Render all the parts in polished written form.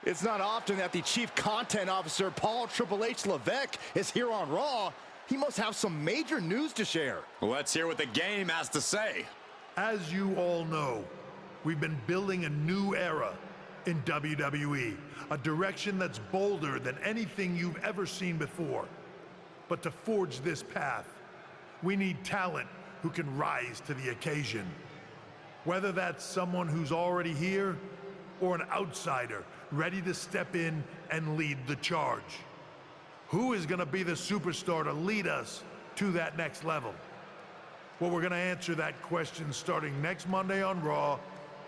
It's not often that the Chief Content Officer, Paul Triple H Levesque, is here on Raw. He must have some major news to share. Let's hear what the game has to say. As you all know, we've been building a new era in WWE, a direction that's bolder than anything you've ever seen before. But to forge this path, we need talent who can rise to the occasion. Whether that's someone who's already here or an outsider ready to step in and lead the charge. Who is going to be the superstar to lead us to that next level? Well, we're going to answer that question starting next Monday on Raw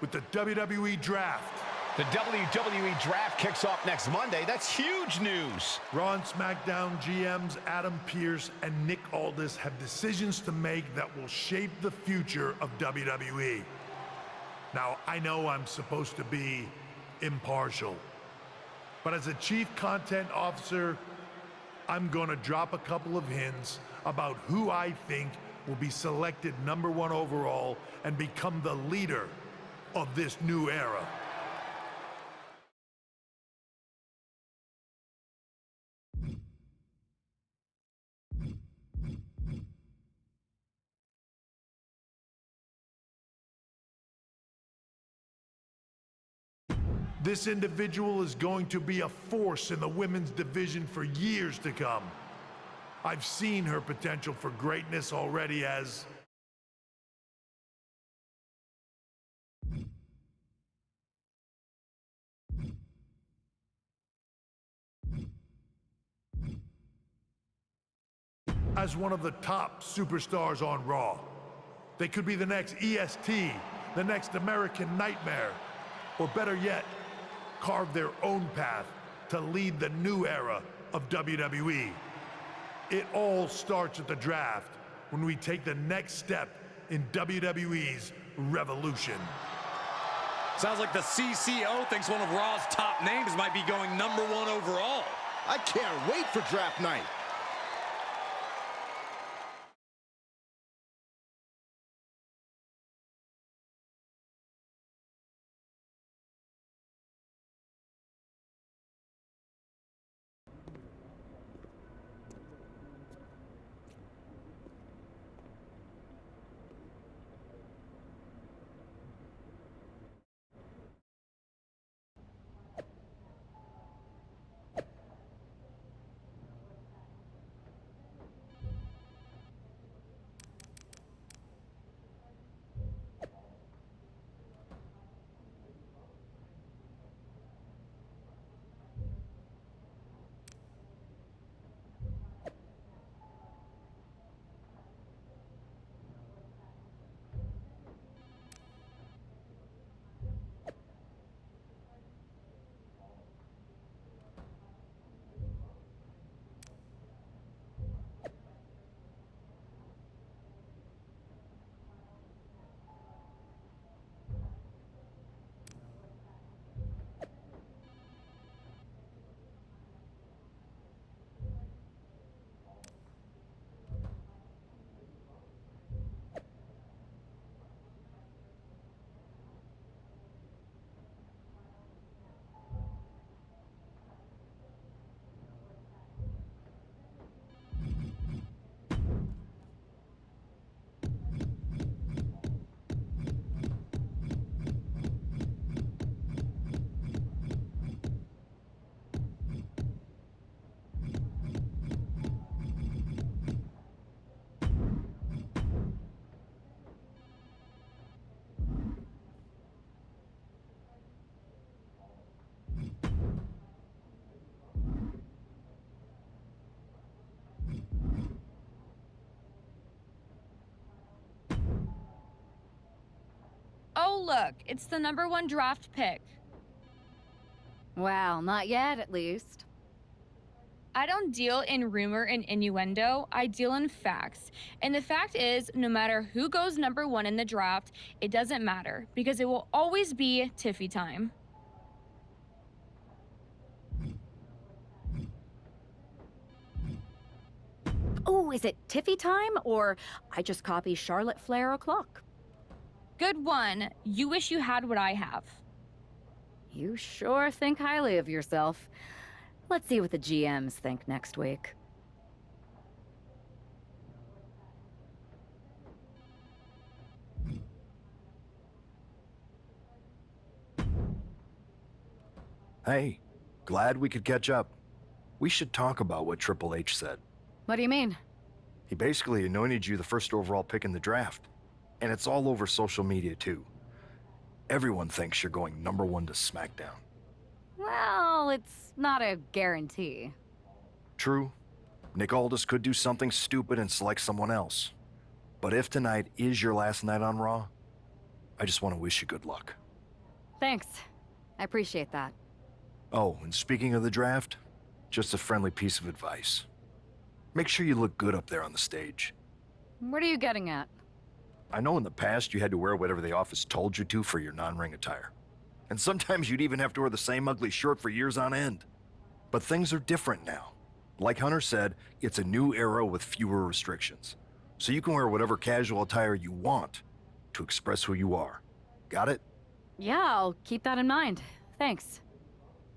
with the WWE Draft. The WWE Draft kicks off next Monday. That's huge news. Raw and SmackDown GMs Adam Pearce and Nick Aldis have decisions to make that will shape the future of WWE. Now, I know I'm supposed to be impartial, but as a Chief Content Officer, I'm gonna drop a couple of hints about who I think will be selected #1 overall and become the leader of this new era. This individual is going to be a force in the women's division for years to come. I've seen her potential for greatness already as one of the top superstars on Raw. They could be the next EST, the next American Nightmare, or better yet, carve their own path to lead the new era of WWE. It all starts at the draft when we take the next step in WWE's revolution. Sounds like the CCO thinks one of Raw's top names might be going #1 overall. I can't wait for draft night. Oh, look, it's the #1 draft pick. Well, not yet, at least. I don't deal in rumor and innuendo, I deal in facts. And the fact is, no matter who goes #1 in the draft, it doesn't matter, because it will always be Tiffy time. Oh, is it Tiffy time, or I just copy Charlotte Flair o'clock? Good one. You wish you had what I have. You sure think highly of yourself. Let's see what the GMs think next week. Hey, glad we could catch up. We should talk about what Triple H said. What do you mean? He basically anointed you the first overall pick in the draft. And it's all over social media, too. Everyone thinks you're going #1 to SmackDown. Well, it's not a guarantee. True. Nick Aldis could do something stupid and select someone else. But if tonight is your last night on Raw, I just want to wish you good luck. Thanks. I appreciate that. Oh, and speaking of the draft, just a friendly piece of advice. Make sure you look good up there on the stage. What are you getting at? I know in the past you had to wear whatever the office told you to for your non-ring attire. And sometimes you'd even have to wear the same ugly shirt for years on end. But things are different now. Like Hunter said, it's a new era with fewer restrictions. So you can wear whatever casual attire you want to express who you are. Got it? Yeah, I'll keep that in mind. Thanks.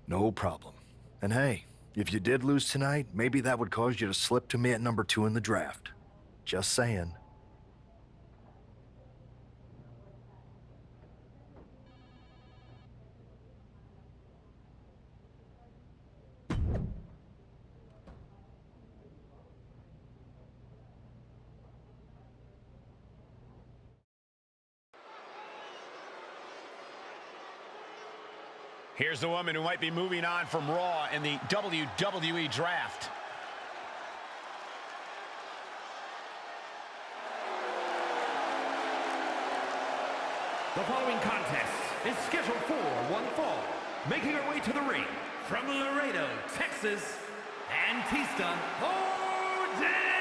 No problem. And hey, if you did lose tonight, maybe that would cause you to slip to me at #2 in the draft. Just saying. Here's the woman who might be moving on from Raw in the WWE Draft. The following contest is scheduled for one fall. Making her way to the ring from Laredo, Texas, Antista Ordinario!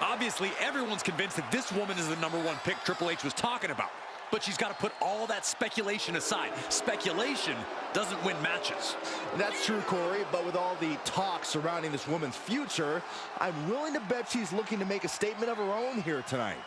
Obviously, everyone's convinced that this woman is the #1 pick Triple H was talking about. But she's got to put all that speculation aside. Speculation doesn't win matches. That's true, Corey, but with all the talk surrounding this woman's future, I'm willing to bet she's looking to make a statement of her own here tonight.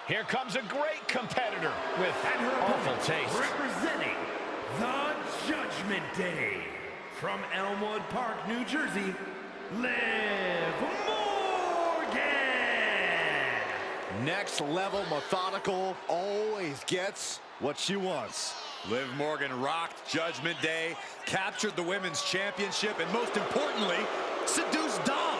Here comes a great competitor with And her awful opponent, taste. representing the Judgment Day from Elmwood Park, New Jersey, Liv Morgan. Next level methodical, always gets what she wants. Liv Morgan rocked Judgment Day, captured the Women's Championship, and most importantly, seduced Dom.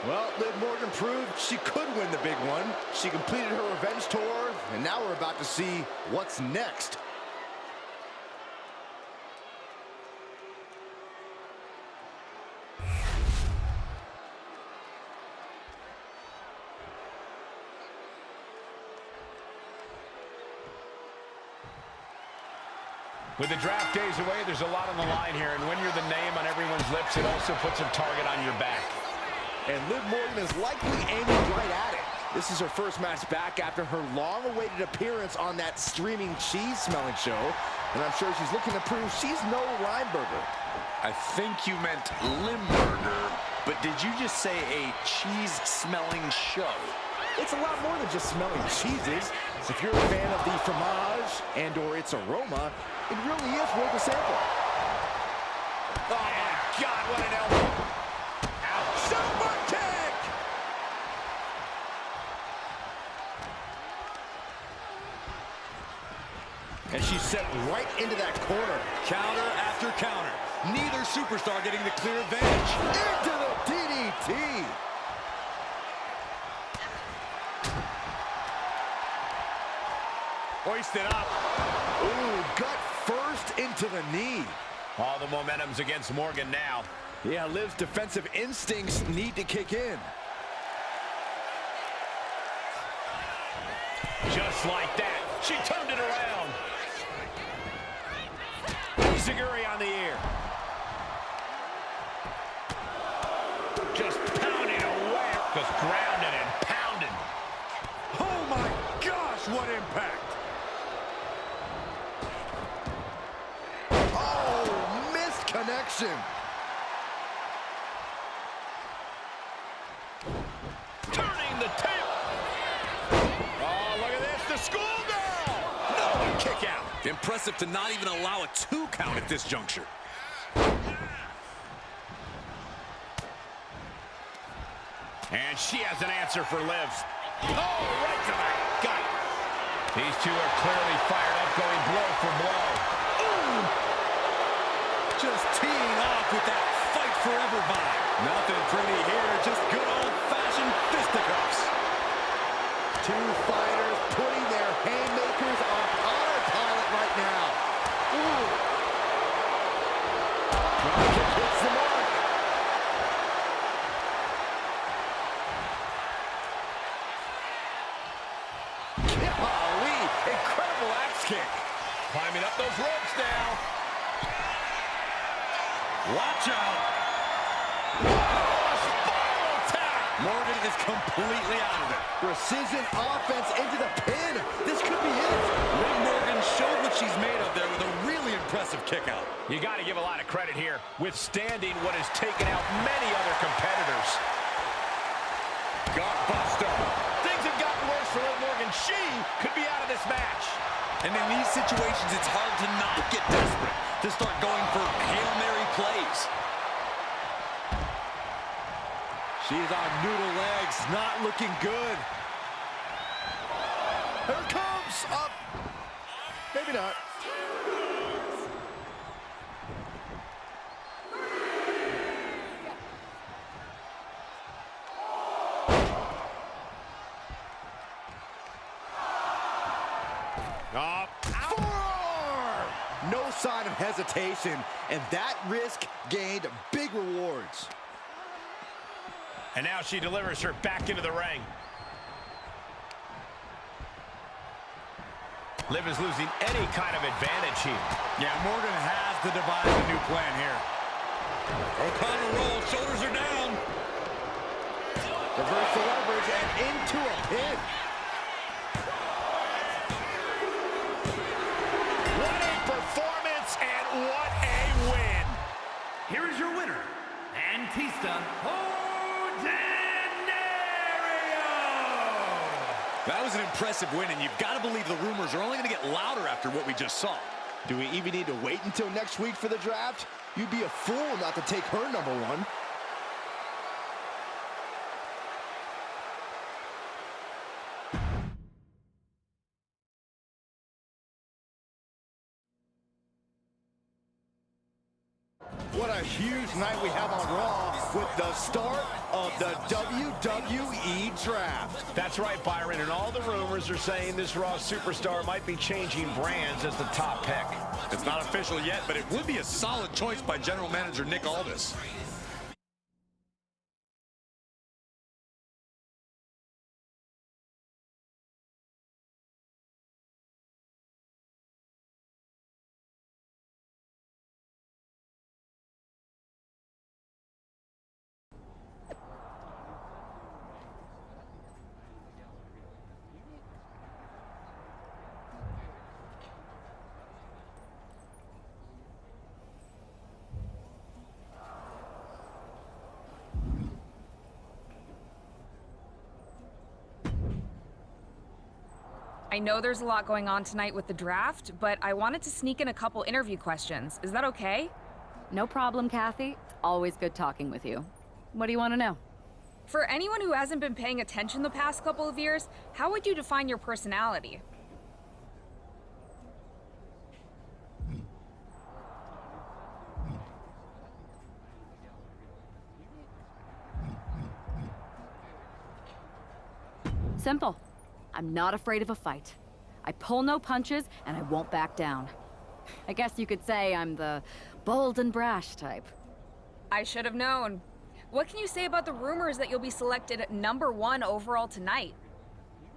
Well, Liv Morgan proved she could win the big one. She completed her revenge tour, and now we're about to see what's next. With the draft days away, there's a lot on the line here, and when you're the name on everyone's lips, it also puts a target on your back. And Liv Morgan is likely aiming right at it. This is her first match back after her long-awaited appearance on that streaming cheese-smelling show. And I'm sure she's looking to prove she's no Reinberger. I think you meant Limburger, but did you just say a cheese-smelling show? It's a lot more than just smelling cheeses. If you're a fan of the fromage and/or its aroma, it really is worth a sample. Oh, my God, what an elbow. Super kick! And she's set right into that corner. Counter after counter. Neither superstar getting the clear advantage. Into the DDT. Hoisted up. Ooh, gut first into the knee. All the momentum's against Morgan now. Yeah, Liv's defensive instincts need to kick in. Just like that, she turned it around. Ziguri on the ear. Just pounding away. Just grounded and pounded. gosh, what impact! Oh, missed connection. Turning the tail. Oh, look at this, the schoolgirl. No, kick out. Impressive to not even allow a 2 count at this juncture. And she has an answer for Liv. Oh, right to the gut. These two are clearly fired up, going blow for blow. Ooh. Just teeing off with that fight forever vibe. Nothing pretty here, just good old-fashioned fisticuffs. Two fighters putting their haymakers on autopilot right now. Ooh. Dropkick hits the mark. Golly, incredible axe kick. Climbing up those ropes now. Watch out. Oh, spiral tap. Morgan is completely out of it. Precision offense into the pin. This could be it. Liv Morgan showed what she's made of there with a really impressive kick out. You got to give a lot of credit here, withstanding what has taken out many other competitors. Gutbuster. Things have gotten worse for Liv Morgan. She could be out of this match. And in these situations, it's hard to not get desperate, to start going for Hail Mary plays. She's on noodle legs, not looking good. Here it comes, up. Maybe not. Forearm! No sign of hesitation, and that risk gained big rewards. And now she delivers her back into the ring. Liv is losing any kind of advantage here. Yeah, Morgan has to devise a new plan here. O'Connor rolls, shoulders are down. Reverse the leverage and into a pin. What a performance and what a win. Here is your winner, Antista. That was an impressive win, and you've got to believe the rumors are only going to get louder after what we just saw. Do we even need to wait until next week for the draft? You'd be a fool not to take her #1. What a huge night we have on Raw with the start of the WWE Draft. That's right, Byron, and all the rumors are saying this Raw superstar might be changing brands as the top pick. It's not official yet, but it would be a solid choice by General Manager Nick Aldis. I know there's a lot going on tonight with the draft, but I wanted to sneak in a couple interview questions. Is that okay? No problem, Kathy. Always good talking with you. What do you want to know? For anyone who hasn't been paying attention the past couple of years, how would you define your personality? Simple. I'm not afraid of a fight. I pull no punches, and I won't back down. I guess you could say I'm the bold and brash type. I should have known. What can you say about the rumors that you'll be selected at #1 overall tonight?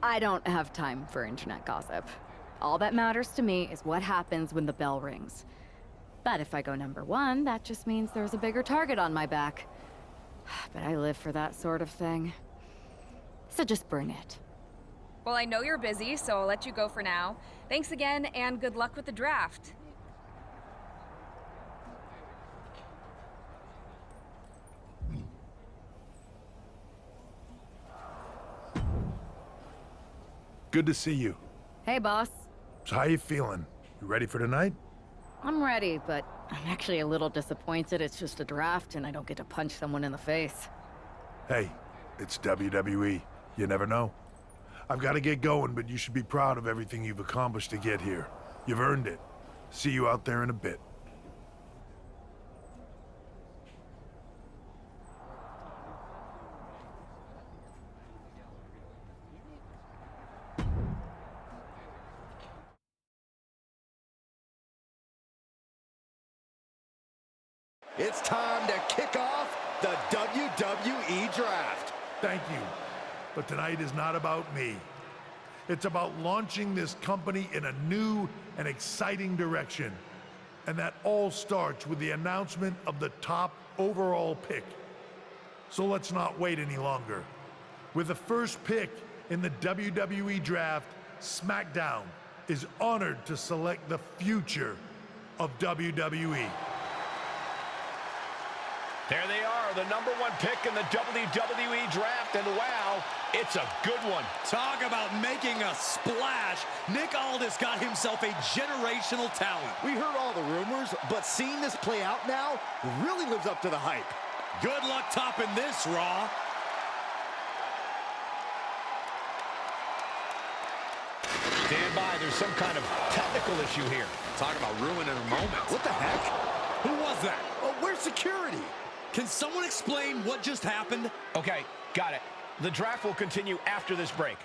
I don't have time for internet gossip. All that matters to me is what happens when the bell rings. But if I go #1, that just means there's a bigger target on my back. But I live for that sort of thing. So just bring it. Well, I know you're busy, so I'll let you go for now. Thanks again, and good luck with the draft. Good to see you. Hey, boss. So how you feeling? You ready for tonight? I'm ready, but I'm actually a little disappointed it's just a draft and I don't get to punch someone in the face. Hey, it's WWE. You never know. I've got to get going, but you should be proud of everything you've accomplished to get here. You've earned it. See you out there in a bit. It's time to kick off the WWE Draft. Thank you. But tonight is not about me. It's about launching this company in a new and exciting direction. And that all starts with the announcement of the top overall pick. So let's not wait any longer. With the first pick in the WWE Draft, SmackDown is honored to select the future of WWE. There they are, the #1 pick in the WWE Draft, and wow, it's a good one. Talk about making a splash. Nick Aldis got himself a generational talent. We heard all the rumors, but seeing this play out now really lives up to the hype. Good luck topping this, Raw. Stand by, there's some kind of technical issue here. Talk about ruining a moment. What the heck? Who was that? Oh, where's security? Can someone explain what just happened? Okay, got it. The draft will continue after this break.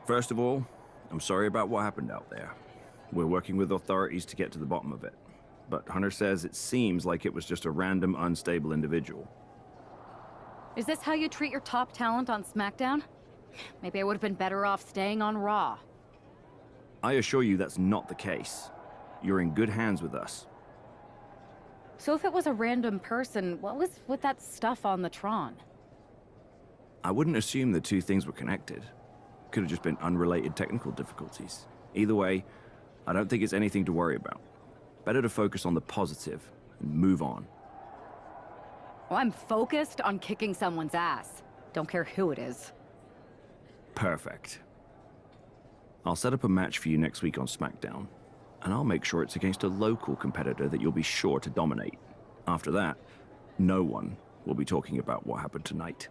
First of all, I'm sorry about what happened out there. We're working with authorities to get to the bottom of it. But Hunter says it seems like it was just a random, unstable individual. Is this how you treat your top talent on SmackDown? Maybe I would have been better off staying on Raw. I assure you that's not the case. You're in good hands with us. So if it was a random person, what was with that stuff on the Tron? I wouldn't assume the two things were connected. Could have just been unrelated technical difficulties. Either way, I don't think it's anything to worry about. Better to focus on the positive and move on. Well, I'm focused on kicking someone's ass. Don't care who it is. Perfect. I'll set up a match for you next week on SmackDown, and I'll make sure it's against a local competitor that you'll be sure to dominate. After that, no one will be talking about what happened tonight.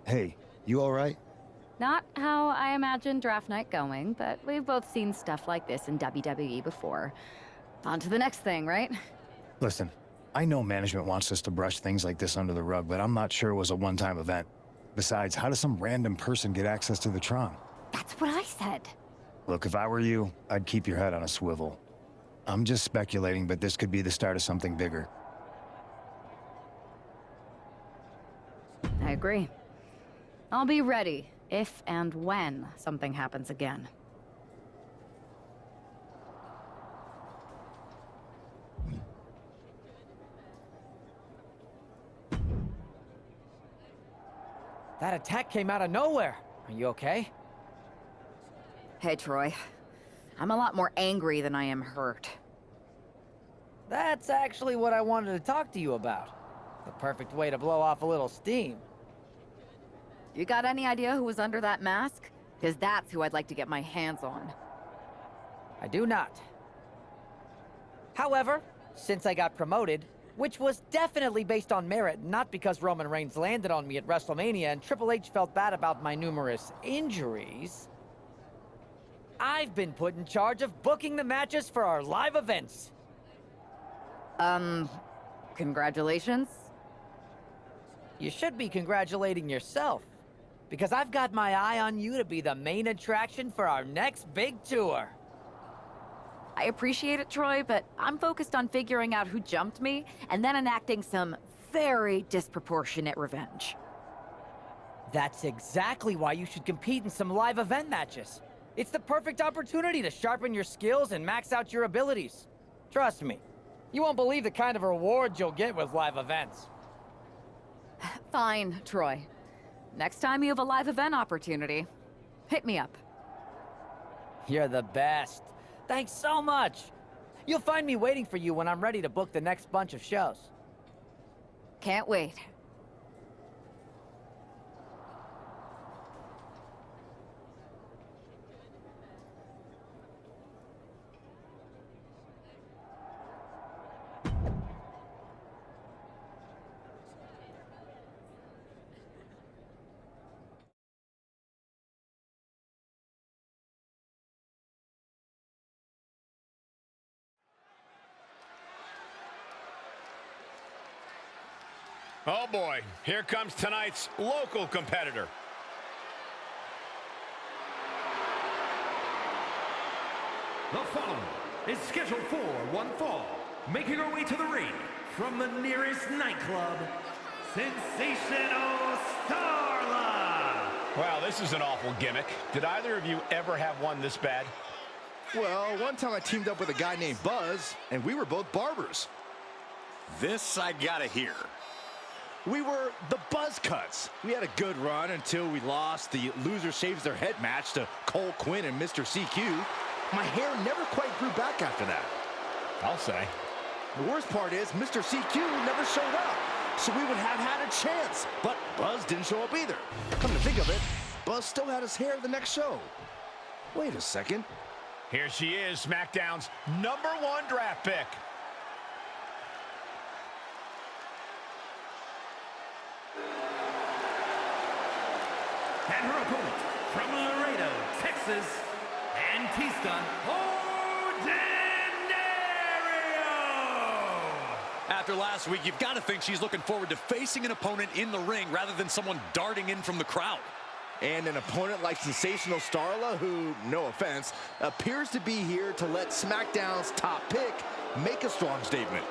Hey, you all right? Not how I imagined draft night going, but we've both seen stuff like this in WWE before. On to the next thing, right? Listen, I know management wants us to brush things like this under the rug, but I'm not sure it was a one-time event. Besides, how does some random person get access to the Tron? That's what I said. Look, if I were you, I'd keep your head on a swivel. I'm just speculating, but this could be the start of something bigger. I agree. I'll be ready if and when something happens again. That attack came out of nowhere. Are you okay? Hey, Troy. I'm a lot more angry than I am hurt. That's actually what I wanted to talk to you about. The perfect way to blow off a little steam. You got any idea who was under that mask? Because that's who I'd like to get my hands on. I do not. However, since I got promoted, which was definitely based on merit, not because Roman Reigns landed on me at WrestleMania and Triple H felt bad about my numerous injuries, I've been put in charge of booking the matches for our live events. Congratulations. You should be congratulating yourself, because I've got my eye on you to be the main attraction for our next big tour. I appreciate it, Troy, but I'm focused on figuring out who jumped me and then enacting some very disproportionate revenge. That's exactly why you should compete in some live event matches. It's the perfect opportunity to sharpen your skills and max out your abilities. Trust me, you won't believe the kind of rewards you'll get with live events. Fine, Troy. Next time you have a live event opportunity, hit me up. You're the best. Thanks so much. You'll find me waiting for you when I'm ready to book the next bunch of shows. Can't wait. Oh boy, here comes tonight's local competitor. The following is scheduled for one fall, making her way to the ring from the nearest nightclub, Sensational Starla. Wow, this is an awful gimmick. Did either of you ever have one this bad? Well, one time I teamed up with a guy named Buzz, and we were both barbers. This I gotta hear. We were the Buzz Cuts. We had a good run until we lost the loser shaves their head match to Cole Quinn and Mr. CQ. My hair never quite grew back after that. I'll say. The worst part is Mr. CQ never showed up, so we would have had a chance, but Buzz didn't show up either. Come to think of it, Buzz still had his hair the next show. Wait a second. Here she is, SmackDown's #1 draft pick. And her opponent, from Laredo, Texas, Antista Ordinario! After last week, you've got to think she's looking forward to facing an opponent in the ring rather than someone darting in from the crowd. And an opponent like Sensational Starla, who, no offense, appears to be here to let SmackDown's top pick make a strong statement.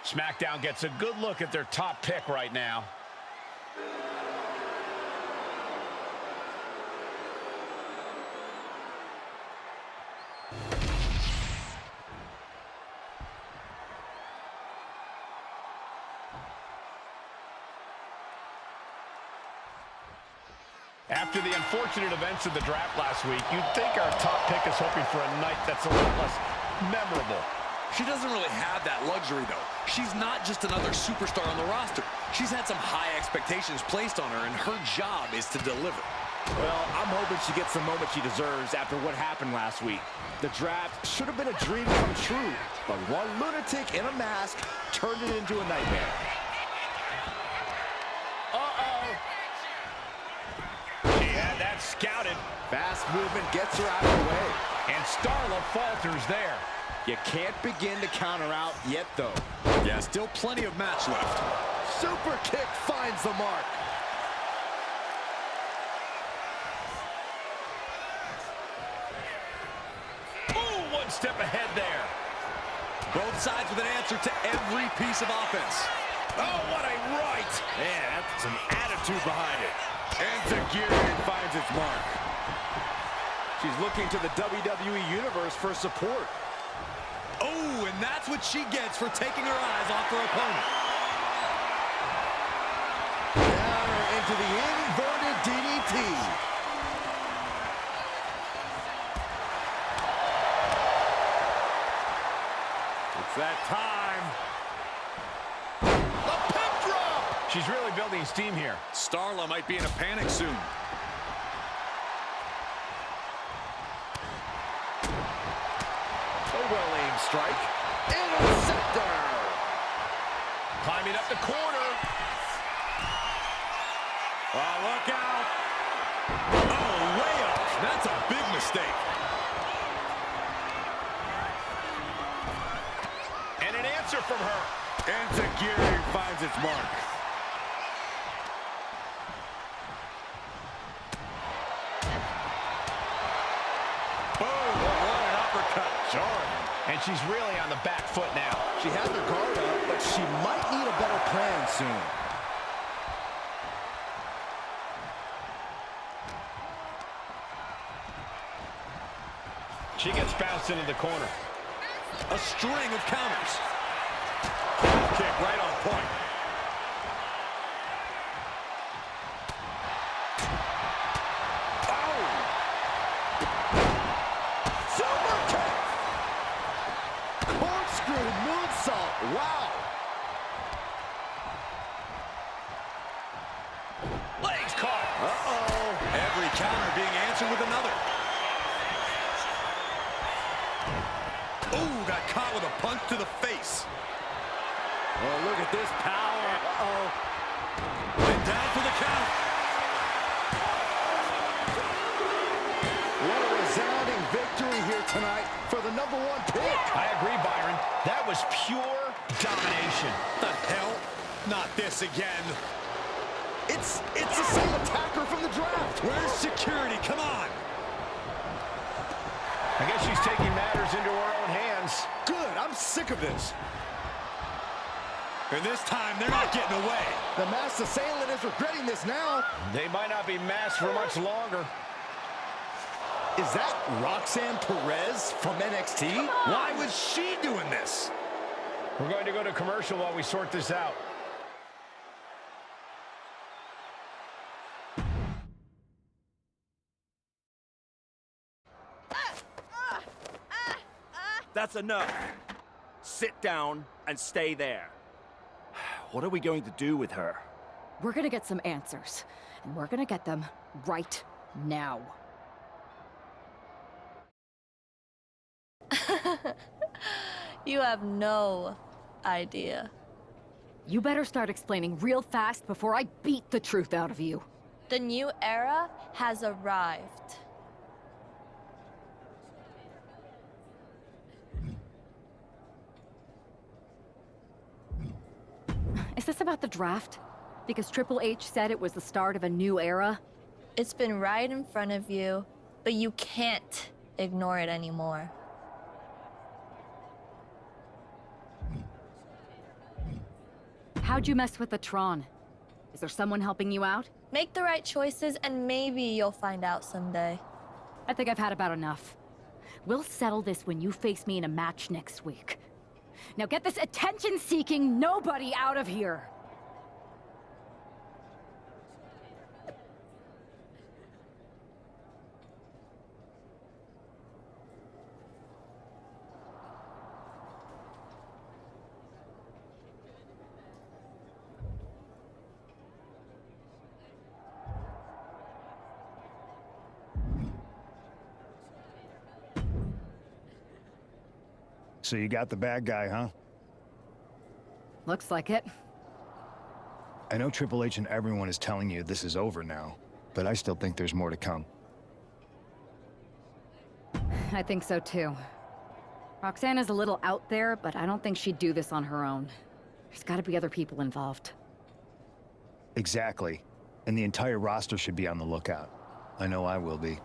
SmackDown gets a good look at their top pick right now. After the unfortunate events of the draft last week, you'd think our top pick is hoping for a night that's a lot less memorable. She doesn't really have that luxury, though. She's not just another superstar on the roster. She's had some high expectations placed on her, and her job is to deliver. Well, I'm hoping she gets the moment she deserves after what happened last week. The draft should have been a dream come true, but one lunatic in a mask turned it into a nightmare. She had that scouted. Fast movement gets her out of the way. And Starla falters there. You can't begin to counter out yet, though. Yeah, still plenty of match left. Super kick finds the mark. Ooh, one step ahead there. Both sides with an answer to every piece of offense. Oh, what a right. Man, that's some attitude behind it. And Zagirian finds its mark. She's looking to the WWE Universe for support. Oh, and that's what she gets for taking her eyes off her opponent. Down into the inverted DDT. It's that time. She's really building steam here. Starla might be in a panic soon. A well-aimed strike. Interceptor. Climbing up the corner. Oh, look out. Oh, way off. That's a big mistake. And an answer from her. Enziguri finds its mark. Boom, what an uppercut. Jarring. And she's really on the back foot now. She has her guard up, but she might need a better plan soon. She gets bounced into the corner. A string of counters. Kick right on point. Oh! Super kick! Corkscrew moonsault. Wow! Legs caught. Uh-oh. Every counter being answered with another. Ooh, got caught with a punch to the face. Oh, look at this power. Uh-oh. And down for the count. What a resounding victory here tonight for the #1 pick. I agree, Byron. That was pure domination. The hell? Not this again. It's the same attacker from the draft. Where's security? Come on. I guess she's taking matters into her own hands. Good, I'm sick of this. And this time, they're not getting away. The masked assailant is regretting this now. They might not be masked for much longer. Is that Roxanne Perez from NXT? Why was she doing this? We're going to go to commercial while we sort this out. That's enough. Sit down and stay there. What are we going to do with her? We're gonna get some answers, and we're gonna get them right now. You have no idea. You better start explaining real fast before I beat the truth out of you. The new era has arrived. Is this about the draft? Because Triple H said it was the start of a new era? It's been right in front of you, but you can't ignore it anymore. How'd you mess with the Tron? Is there someone helping you out? Make the right choices and maybe you'll find out someday. I think I've had about enough. We'll settle this when you face me in a match next week. Now get this attention-seeking nobody out of here! So you got the bad guy, huh? Looks like it. I know Triple H and everyone is telling you this is over now, but I still think there's more to come. I think so too. Roxanne is a little out there, but I don't think she'd do this on her own. There's gotta be other people involved. Exactly. And the entire roster should be on the lookout. I know I will be.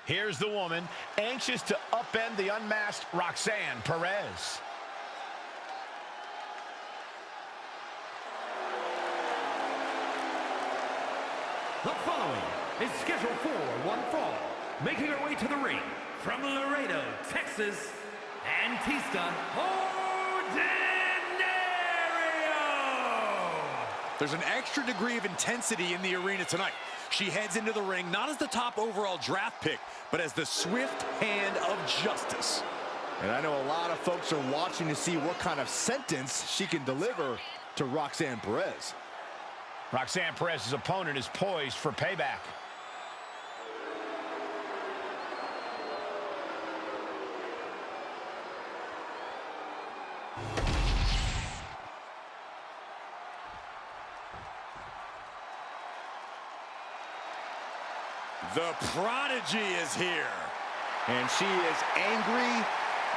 Here's the woman, anxious to upend the unmasked Roxanne Perez. The following is scheduled for one fall, making her way to the ring from Laredo, Texas, Antista Ordinario. There's an extra degree of intensity in the arena tonight. She heads into the ring not as the top overall draft pick, but as the swift hand of justice. And I know a lot of folks are watching to see what kind of sentence she can deliver to Roxanne Perez. Roxanne Perez's opponent is poised for payback. The prodigy is here. And she is angry,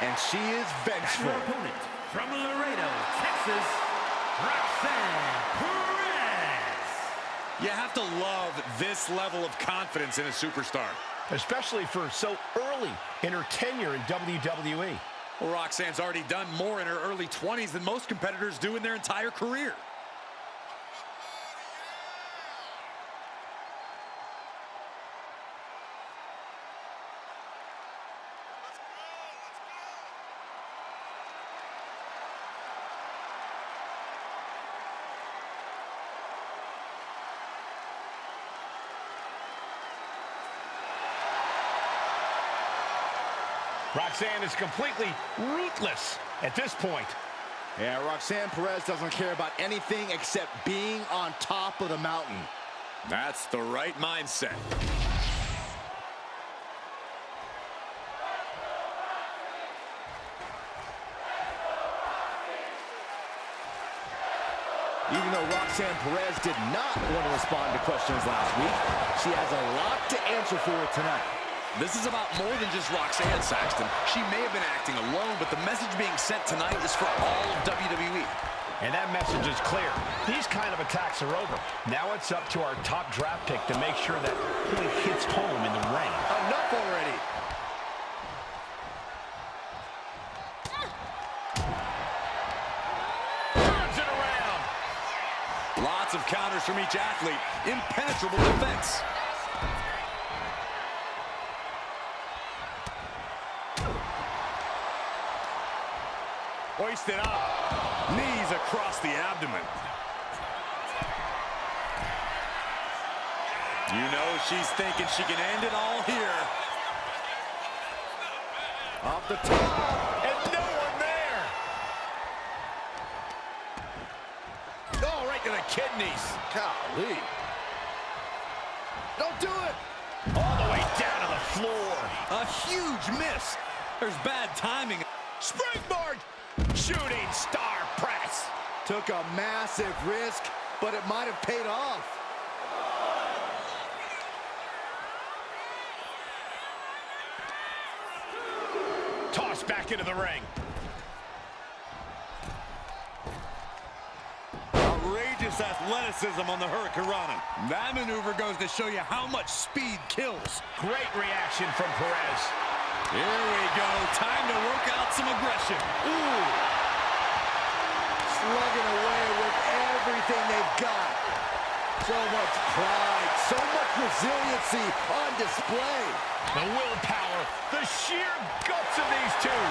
and she is vengeful. Her opponent from Laredo, Texas, Roxanne Perez. You have to love this level of confidence in a superstar. Especially for so early in her tenure in WWE. Well, Roxanne's already done more in her early 20s than most competitors do in their entire career. Roxanne is completely ruthless at this point. Yeah, Roxanne Perez doesn't care about anything except being on top of the mountain. That's the right mindset. Even though Roxanne Perez did not want to respond to questions last week, she has a lot to answer for tonight. This is about more than just Roxanne, Saxton. She may have been acting alone, but the message being sent tonight is for all of WWE. And that message is clear. These kind of attacks are over. Now it's up to our top draft pick to make sure that point hits home in the ring. Enough already. Turns it around. Lots of counters from each athlete. Impenetrable defense. Hoisted up. Knees across the abdomen. You know she's thinking she can end it all here. Off the top. And no one there. Oh, right to the kidneys. Golly. Don't do it. All the way down to the floor. A huge miss. There's bad timing. Springboard. Shooting star press. Took a massive risk, but it might have paid off. Tossed back into the ring. Outrageous athleticism on the Hurricanrana. That maneuver goes to show you how much speed kills. Great reaction from Perez. Here we go. Time to work out some aggression. Ooh. Slugging away with everything they've got. So much pride, so much resiliency on display. The willpower, the sheer guts of these two.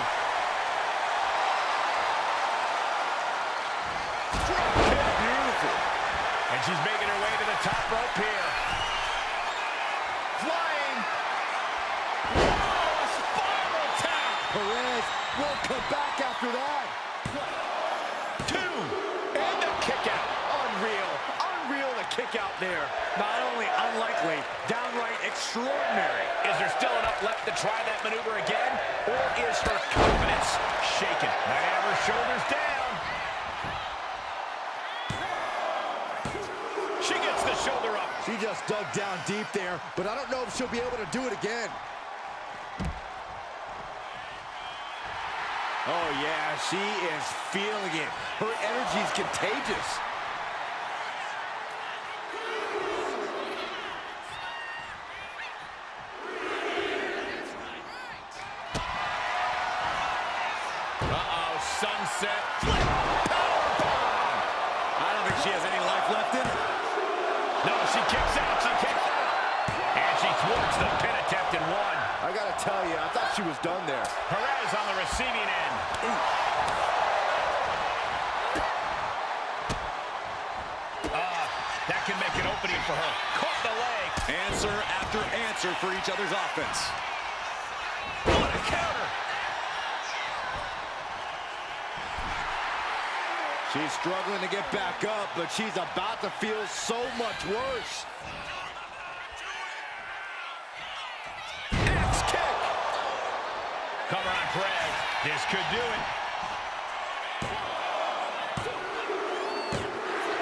Beautiful. And she's making her way to the top rope here. Flying. Oh, spiral tap. Perez won't come back after that. 2. And the kick out. Unreal. Unreal the kick out there. Not only unlikely, downright extraordinary. Is there still enough left to try that maneuver again? Or is her confidence shaken? Might have her shoulders down. She gets the shoulder up. She just dug down deep there, but I don't know if she'll be able to do it again. Oh, yeah, she is feeling it. Her energy is contagious. Uh-oh, sunset. I don't think she has any life left in her. No, she kicks out. She can't. for her. Caught the leg. Answer after answer for each other's offense. What a counter. She's struggling to get back up, but she's about to feel so much worse. Axe kick. Cover on Perez. This could do it.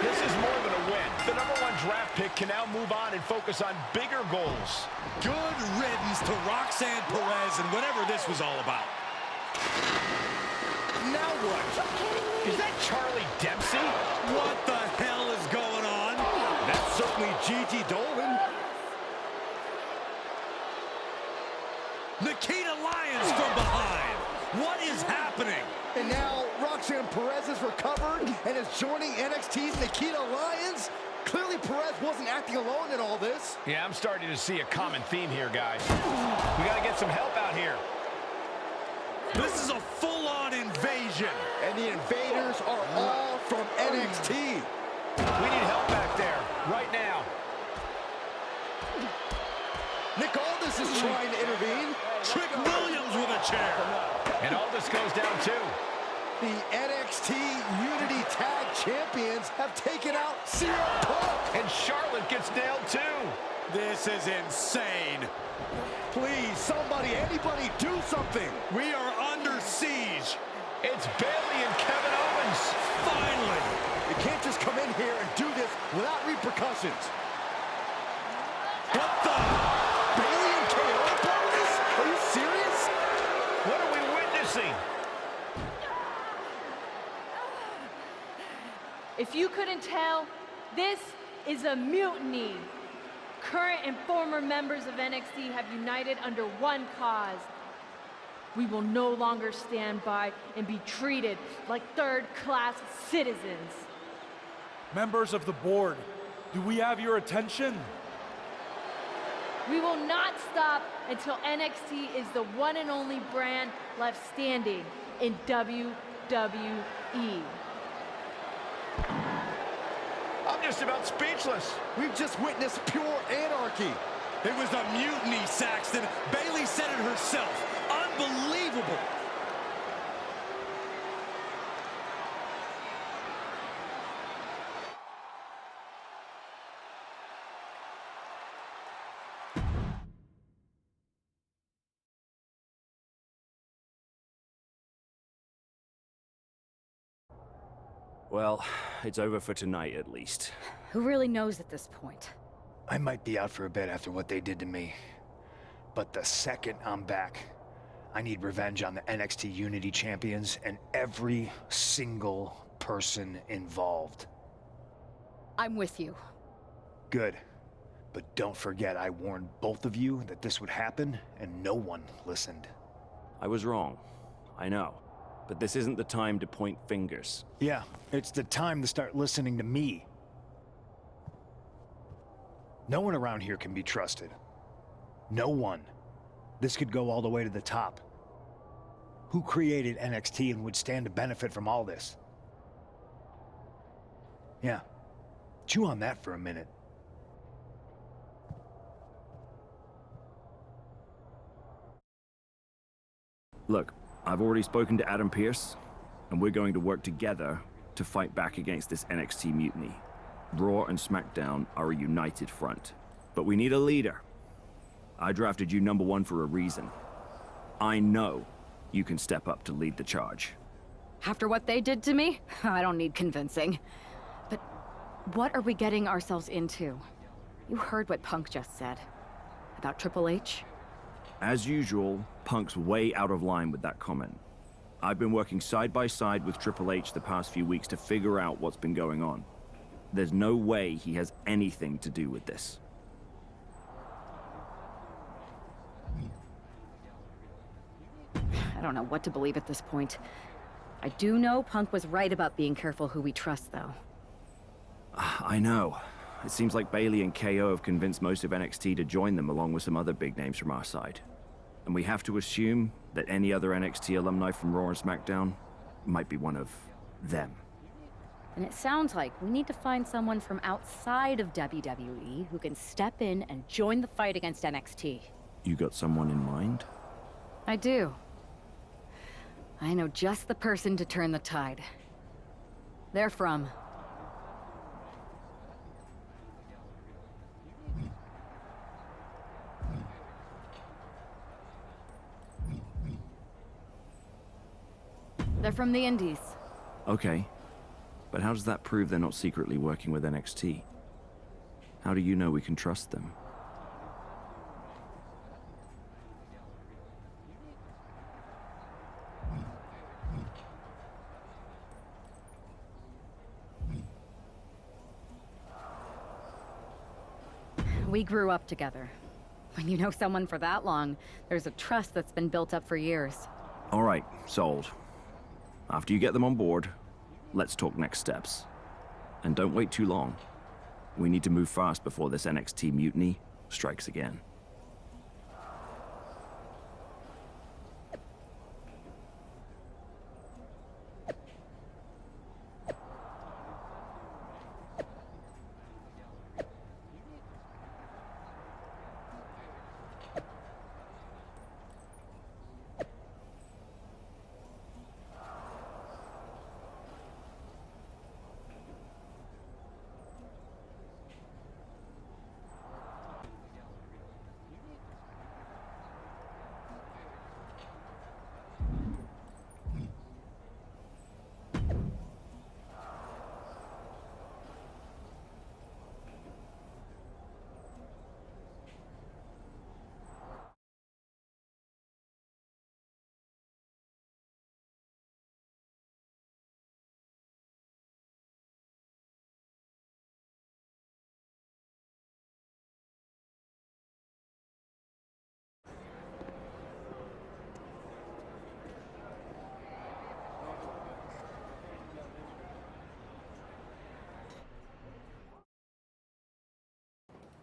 This is more than a win. The #1 draft pick can now move on and focus on bigger goals. Good riddance to Roxanne Perez and whatever this was all about. Now what? Is that Charlie Dempsey? What the hell is going on? That's certainly Gigi Dolan. Nikita Lyons from behind. What is happening? And now Roxanne Perez is recovered and is joining NXT's Nikita Lyons. Clearly Perez wasn't acting alone in all this. Yeah, I'm starting to see a common theme here, guys. We got to get some help out here. This is a full-on invasion. And the invaders are all from NXT. We need help back there, right now. Nick Aldis is trying to intervene. Trick Williams with a chair. And Aldis goes down too. The NXT Unity Tag Champions have taken out CM Punk. And Charlotte gets nailed too. This is insane. Please, somebody, anybody, do something. We are under siege. It's Bayley and Kevin Owens. Finally. You can't just come in here and do this without repercussions. What the? Bayley and KO bonus? Are you serious? What are we witnessing? If you couldn't tell, this is a mutiny. Current and former members of NXT have united under one cause. We will no longer stand by and be treated like third-class citizens. Members of the board, do we have your attention? We will not stop until NXT is the one and only brand left standing in WWE. I'm just about speechless. We've just witnessed pure anarchy. It was a mutiny, Saxton. Bayley said it herself. Unbelievable. Well, it's over for tonight at least. Who really knows at this point? I might be out for a bit after what they did to me. But the second I'm back, I need revenge on the NXT Unity champions and every single person involved. I'm with you. Good. But don't forget I warned both of you that this would happen, and no one listened. I was wrong. I know. But this isn't the time to point fingers. Yeah, it's the time to start listening to me. No one around here can be trusted. No one. This could go all the way to the top. Who created NXT and would stand to benefit from all this? Yeah. Chew on that for a minute. Look, I've already spoken to Adam Pearce, and we're going to work together to fight back against this NXT mutiny. Raw and SmackDown are a united front. But we need a leader. I drafted you #1 for a reason. I know you can step up to lead the charge. After what they did to me, I don't need convincing. But what are we getting ourselves into? You heard what Punk just said. About Triple H? As usual, Punk's way out of line with that comment. I've been working side by side with Triple H the past few weeks to figure out what's been going on. There's no way he has anything to do with this. I don't know what to believe at this point. I do know Punk was right about being careful who we trust, though. I know. It seems like Bayley and KO have convinced most of NXT to join them along with some other big names from our side. And we have to assume that any other NXT alumni from Raw and SmackDown might be one of them. And it sounds like we need to find someone from outside of WWE who can step in and join the fight against NXT. You got someone in mind? I do. I know just the person to turn the tide. They're from... They're from the Indies. Okay. But how does that prove they're not secretly working with NXT? How do you know we can trust them? We grew up together. When you know someone for that long, there's a trust that's been built up for years. All right, sold. After you get them on board, let's talk next steps. And don't wait too long. We need to move fast before this NXT mutiny strikes again.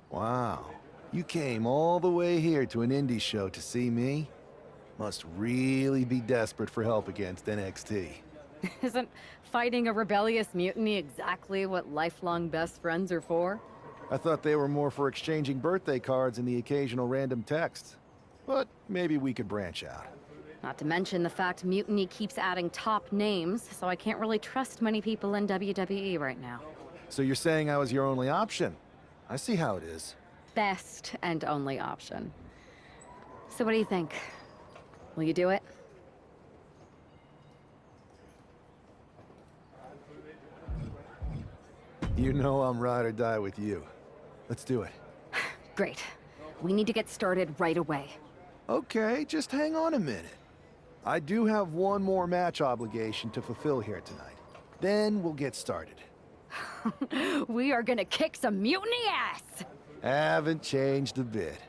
Wow. You came all the way here to an indie show to see me? Must really be desperate for help against NXT. Isn't fighting a rebellious mutiny exactly what lifelong best friends are for? I thought they were more for exchanging birthday cards and the occasional random text. But maybe we could branch out. Not to mention the fact Mutiny keeps adding top names, so I can't really trust many people in WWE right now. So you're saying I was your only option? I see how it is. Best and only option. So what do you think? Will you do it? You know I'm ride or die with you. Let's do it. Great. We need to get started right away. Okay, just hang on a minute. I do have one more match obligation to fulfill here tonight. Then we'll get started. We are gonna kick some mutiny ass! Haven't changed a bit.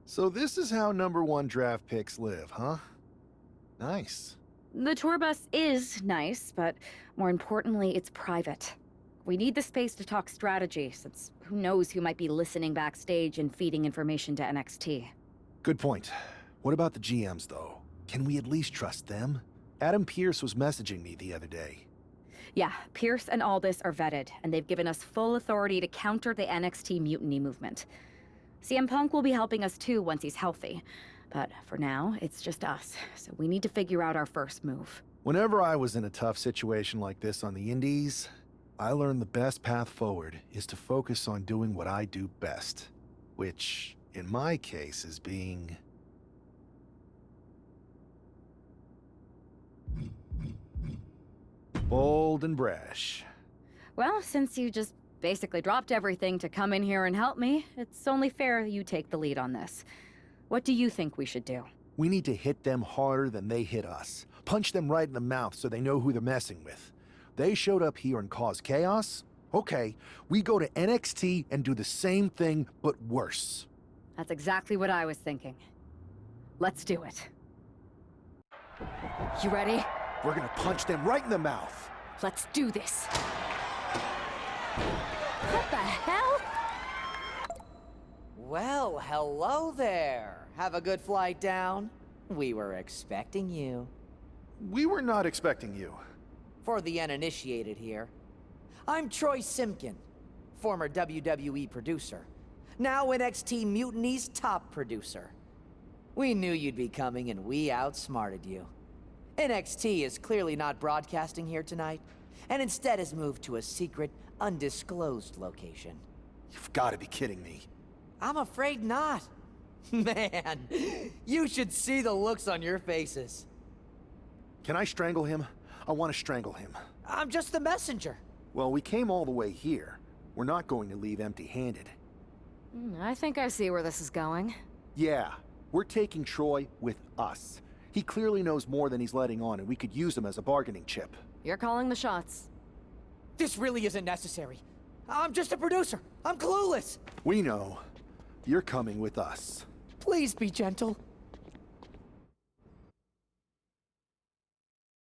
So this is how #1 draft picks live, huh? Nice. The tour bus is nice, but more importantly, it's private. We need the space to talk strategy, since who knows who might be listening backstage and feeding information to NXT. Good point. What about the GMs, though? Can we at least trust them? Adam Pearce was messaging me the other day. Yeah, Pierce and Aldis are vetted, and they've given us full authority to counter the NXT mutiny movement. CM Punk will be helping us too once he's healthy. But for now, it's just us, so we need to figure out our first move. Whenever I was in a tough situation like this on the Indies, I learned the best path forward is to focus on doing what I do best. Which, in my case, is being... bold and brash. Well, since you just basically dropped everything to come in here and help me, it's only fair you take the lead on this. What do you think we should do? We need to hit them harder than they hit us. Punch them right in the mouth so they know who they're messing with. They showed up here and caused chaos? Okay, we go to NXT and do the same thing, but worse. That's exactly what I was thinking. Let's do it. You ready? We're gonna punch them right in the mouth. Let's do this. What the hell? Well, hello there. Have a good flight down. We were expecting you. We were not expecting you. For the uninitiated here, I'm Troy Simkin, former WWE producer, now NXT Mutiny's top producer. We knew you'd be coming and we outsmarted you. NXT is clearly not broadcasting here tonight, and instead has moved to a secret, undisclosed location. You've got to be kidding me. I'm afraid not. Man, you should see the looks on your faces. Can I strangle him? I want to strangle him. I'm just the messenger. Well, we came all the way here. We're not going to leave empty-handed. I think I see where this is going. Yeah, we're taking Troy with us. He clearly knows more than he's letting on, and we could use him as a bargaining chip. You're calling the shots. This really isn't necessary. I'm just a producer. I'm clueless. We know. You're coming with us. Please be gentle.